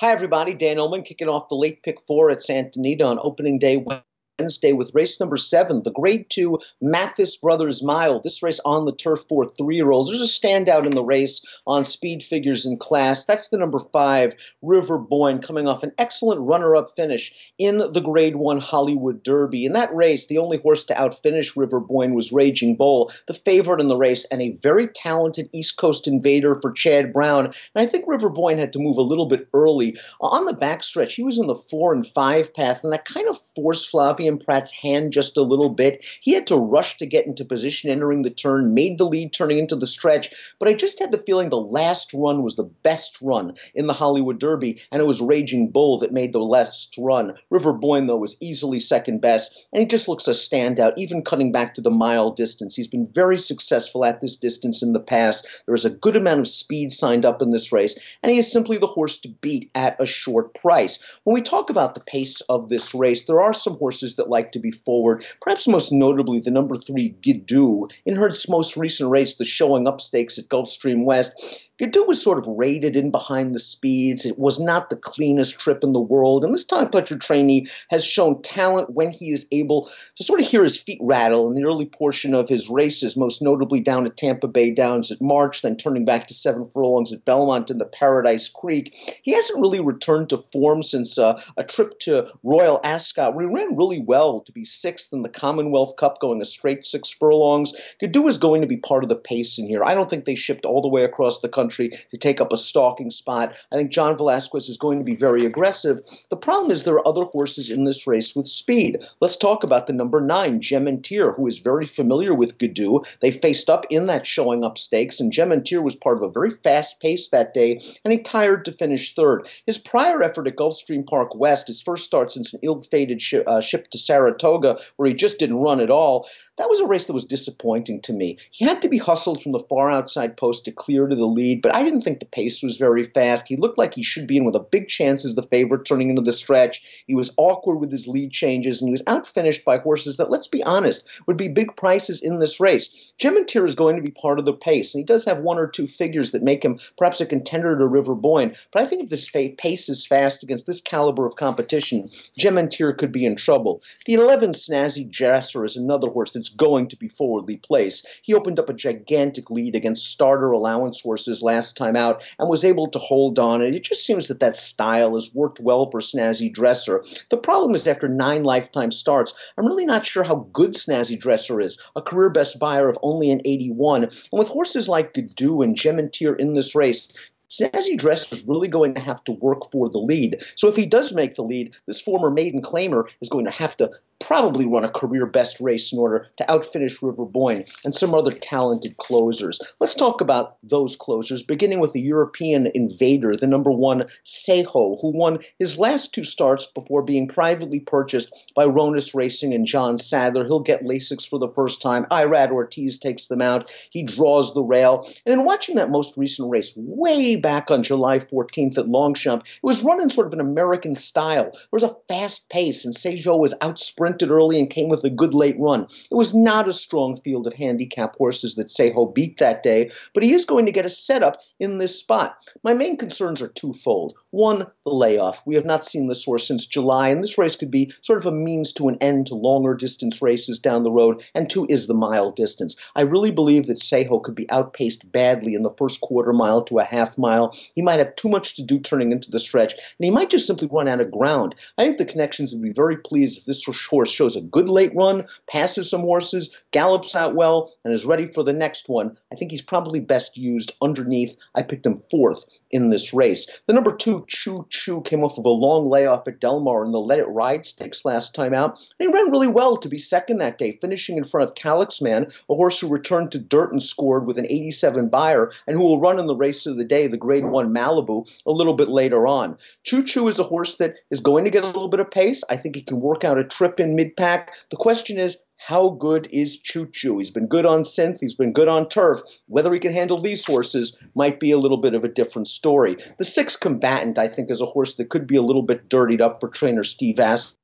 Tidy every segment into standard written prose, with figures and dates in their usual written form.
Hi, everybody. Dan Illman kicking off the late pick four at Santa Anita on opening day Wednesday with race number 7, the Grade 2 Mathis Brothers Mile. This race on the turf for 3-year-olds. There's a standout in the race on speed figures in class. That's the number 5, River Boyne, coming off an excellent runner-up finish in the Grade 1 Hollywood Derby. In that race, the only horse to outfinish River Boyne was Raging Bull, the favorite in the race, and a very talented East Coast invader for Chad Brown. And I think River Boyne had to move a little bit early. On the backstretch, he was in the 4 and 5 path, and that kind of forced Flavien Prat's hand just a little bit. He had to rush to get into position entering the turn, made the lead turning into the stretch, but I just had the feeling the last run was the best run in the Hollywood Derby, and it was Raging Bull that made the last run. River Boyne, though, was easily second best, and he just looks a standout, even cutting back to the mile distance. He's been very successful at this distance in the past. There is a good amount of speed signed up in this race, and he is simply the horse to beat at a short price. When we talk about the pace of this race, there are some horses that like to be forward, perhaps most notably the number 3 Gidoo. In her most recent race, the Showing Up Stakes at Gulfstream West, Gidoo was sort of rated in behind the speeds. It was not the cleanest trip in the world, and this Tom Pletcher trainee has shown talent when he is able to sort of hear his feet rattle in the early portion of his races, most notably down at Tampa Bay Downs at March, then turning back to 7 furlongs at Belmont in the Paradise Creek. He hasn't really returned to form since a trip to Royal Ascot, where he ran really well to be 6th in the Commonwealth Cup, going a straight 6 furlongs. Gidoo is going to be part of the pace in here. I don't think they shipped all the way across the country to take up a stalking spot. I think John Velasquez is going to be very aggressive. The problem is there are other horses in this race with speed. Let's talk about the number 9, Gementier, who is very familiar with Gidoo. They faced up in that Showing Up Stakes, and Gementier was part of a very fast pace that day, and he tired to finish 3rd. His prior effort at Gulfstream Park West, his first start since an ill-fated ship to Saratoga, where he just didn't run at all, that was a race that was disappointing to me. He had to be hustled from the far outside post to clear to the lead, but I didn't think the pace was very fast. He looked like he should be in with a big chance as the favorite turning into the stretch. He was awkward with his lead changes, and he was outfinished by horses that, let's be honest, would be big prices in this race. Gementier is going to be part of the pace, and he does have 1 or 2 figures that make him perhaps a contender to River Boyne, but I think if this pace is fast against this caliber of competition, Gementier could be in trouble. The 11 Snazzy Dresser is another horse that's going to be forwardly placed. He opened up a gigantic lead against starter allowance horses last time out and was able to hold on. And it just seems that that style has worked well for Snazzy Dresser. The problem is after 9 lifetime starts, I'm really not sure how good Snazzy Dresser is, a career best buyer of only an 81. And with horses like Gidoo and Gementier in this race, Snazzy Dresser is really going to have to work for the lead. So if he does make the lead, this former maiden claimer is going to have to probably run a career best race in order to outfinish River Boyne and some other talented closers. Let's talk about those closers, beginning with the European invader, the number 1 Seho, who won his last 2 starts before being privately purchased by Ronus Racing and John Sadler. He'll get Lasix for the first time. Irad Ortiz takes them out. He draws the rail. And in watching that most recent race, way back on July 14th at Longchamp, it was run in sort of an American style. There was a fast pace, and Sejo was outsprinted early and came with a good late run. It was not a strong field of handicap horses that Sejo beat that day, but he is going to get a setup in this spot. My main concerns are twofold. 1, the layoff. We have not seen this horse since July, and this race could be sort of a means to an end to longer distance races down the road. And 2 is the mile distance. I really believe that Sejo could be outpaced badly in the first quarter mile to a half mile. He might have too much to do turning into the stretch, and he might just simply run out of ground. I think the connections would be very pleased if this horse shows a good late run, passes some horses, gallops out well, and is ready for the next one. I think he's probably best used underneath. I picked him 4th in this race. The number 2, Choo Choo, came off of a long layoff at Del Mar in the Let It Ride Stakes last time out, and he ran really well to be second that day, finishing in front of Calyx Man, a horse who returned to dirt and scored with an 87 buyer, and who will run in the race of the day, the Grade 1 Malibu, a little bit later on. Choo Choo is a horse that is going to get a little bit of pace. I think he can work out a trip in mid-pack. The question is, how good is Choo Choo? He's been good on synth. He's been good on turf. Whether he can handle these horses might be a little bit of a different story. The 6 Combatant, I think, is a horse that could be a little bit dirtied up for trainer Steve Asmus.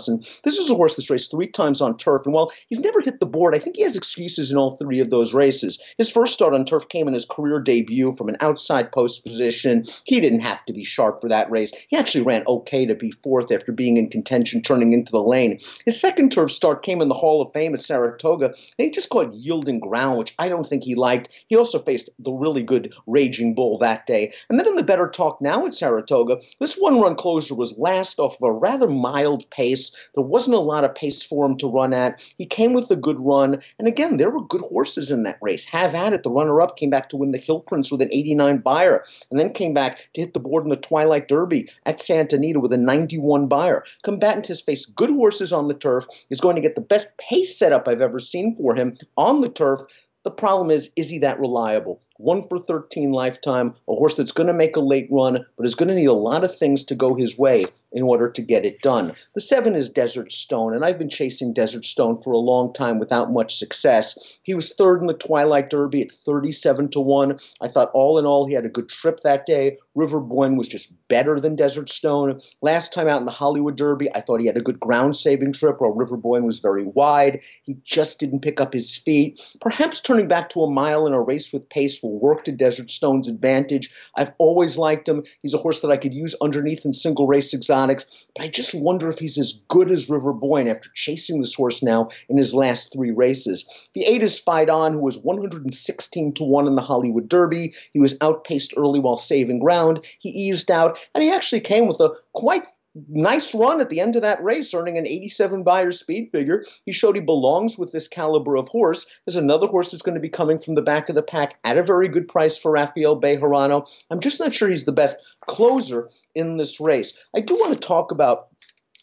And this is a horse that's raced 3 times on turf, and while he's never hit the board, I think he has excuses in all 3 of those races. His first start on turf came in his career debut from an outside post position. He didn't have to be sharp for that race. He actually ran okay to be 4th after being in contention turning into the lane. His second turf start came in the Hall of Fame at Saratoga, and he just caught yielding ground, which I don't think he liked. He also faced the really good Raging Bull that day. And then in the Better Talk Now at Saratoga, this one-run closer was last off of a rather mild pace. There wasn't a lot of pace for him to run at. He came with a good run. And again, there were good horses in that race. Have at it. The runner-up came back to win the Hill Prince with an 89 buyer, and then came back to hit the board in the Twilight Derby at Santa Anita with a 91 buyer. Combatant has faced good horses on the turf. He's going to get the best pace setup I've ever seen for him on the turf. The problem is he that reliable? 1 for 13 lifetime, a horse that's going to make a late run, but is going to need a lot of things to go his way in order to get it done. The 7 is Desert Stone, and I've been chasing Desert Stone for a long time without much success. He was 3rd in the Twilight Derby at 37-1. I thought all in all he had a good trip that day. River Boyne was just better than Desert Stone. Last time out in the Hollywood Derby, I thought he had a good ground-saving trip, while River Boyne was very wide. He just didn't pick up his feet. Perhaps turning back to a mile in a race with pace will work to Desert Stone's advantage. I've always liked him. He's a horse that I could use underneath in single race exotics, but I just wonder if he's as good as River Boyne after chasing this horse now in his last 3 races. The 8 is Fight On, who was 116-1 in the Hollywood Derby. He was outpaced early while saving ground. He eased out, and he actually came with a quite nice run at the end of that race, earning an 87 buyer speed figure. He showed he belongs with this caliber of horse. There's another horse that's going to be coming from the back of the pack at a very good price for Rafael Bejarano. I'm just not sure he's the best closer in this race. I do want to talk about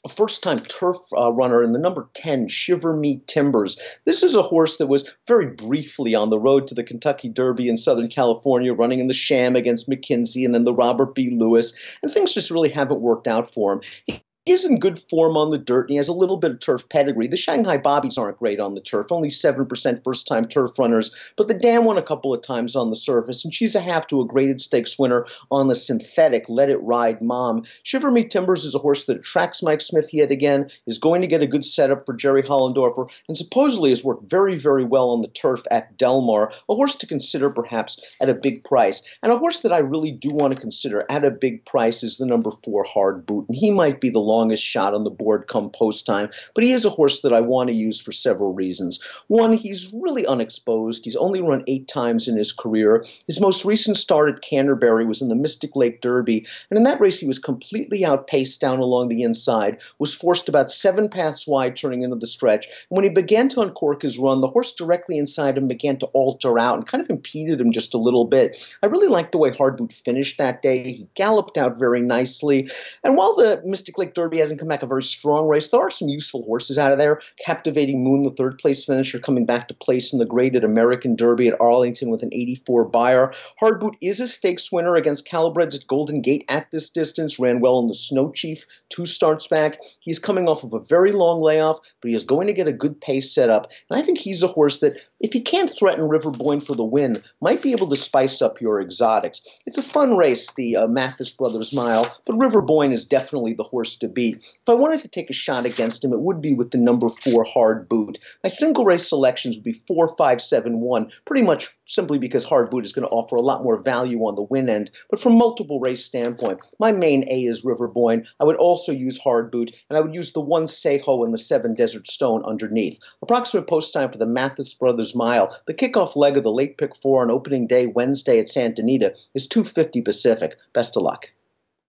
a first-time turf runner in the number 10, Shiver Me Timbers. This is a horse that was very briefly on the road to the Kentucky Derby in Southern California, running in the Sham against McKinsey and then the Robert B. Lewis, and things just really haven't worked out for him. He's in good form on the dirt, and he has a little bit of turf pedigree. The Shanghai Bobbies aren't great on the turf, only 7% first-time turf runners, but the Dam won a couple of times on the surface, and she's a half to a graded stakes winner on the synthetic Let It Ride Mom. Shiver Me Timbers is a horse that attracts Mike Smith yet again, is going to get a good setup for Jerry Hollendorfer, and supposedly has worked very, very well on the turf at Del Mar, a horse to consider perhaps at a big price. And a horse that I really do want to consider at a big price is the number 4, Hard Boot, and he might be the longest shot on the board come post time, but he is a horse that I want to use for several reasons. One, he's really unexposed. He's only run 8 times in his career. His most recent start at Canterbury was in the Mystic Lake Derby, and in that race he was completely outpaced down along the inside, was forced about 7 paths wide turning into the stretch, and when he began to uncork his run, the horse directly inside him began to alter out and kind of impeded him just a little bit. I really liked the way Hard Boot finished that day. He galloped out very nicely, and while the Mystic Lake Derby hasn't come back a very strong race, there are some useful horses out of there. Captivating Moon, the 3rd place finisher, coming back to place in the graded American Derby at Arlington with an 84 buyer. Hard Boot is a stakes winner against Calabreds at Golden Gate at this distance, ran well in the Snow Chief 2 starts back. He's coming off of a very long layoff, but he is going to get a good pace set up, and I think he's a horse that, if he can't threaten River Boyne for the win, might be able to spice up your exotics. It's a fun race, the Mathis Brothers Mile, but River Boyne is definitely the horse to beat. If I wanted to take a shot against him, it would be with the number 4, Hard Boot. My single race selections would be 4, 5, 7, 1, pretty much simply because Hard Boot is going to offer a lot more value on the win end. But from multiple race standpoint, my main A is River Boyne. I would also use Hard Boot, and I would use the 1, Seho, and the 7, Desert Stone underneath. Approximate post time for the Mathis Brothers Mile, the kickoff leg of the late pick 4 on opening day Wednesday at Santa Anita, is 2:50 Pacific. Best of luck.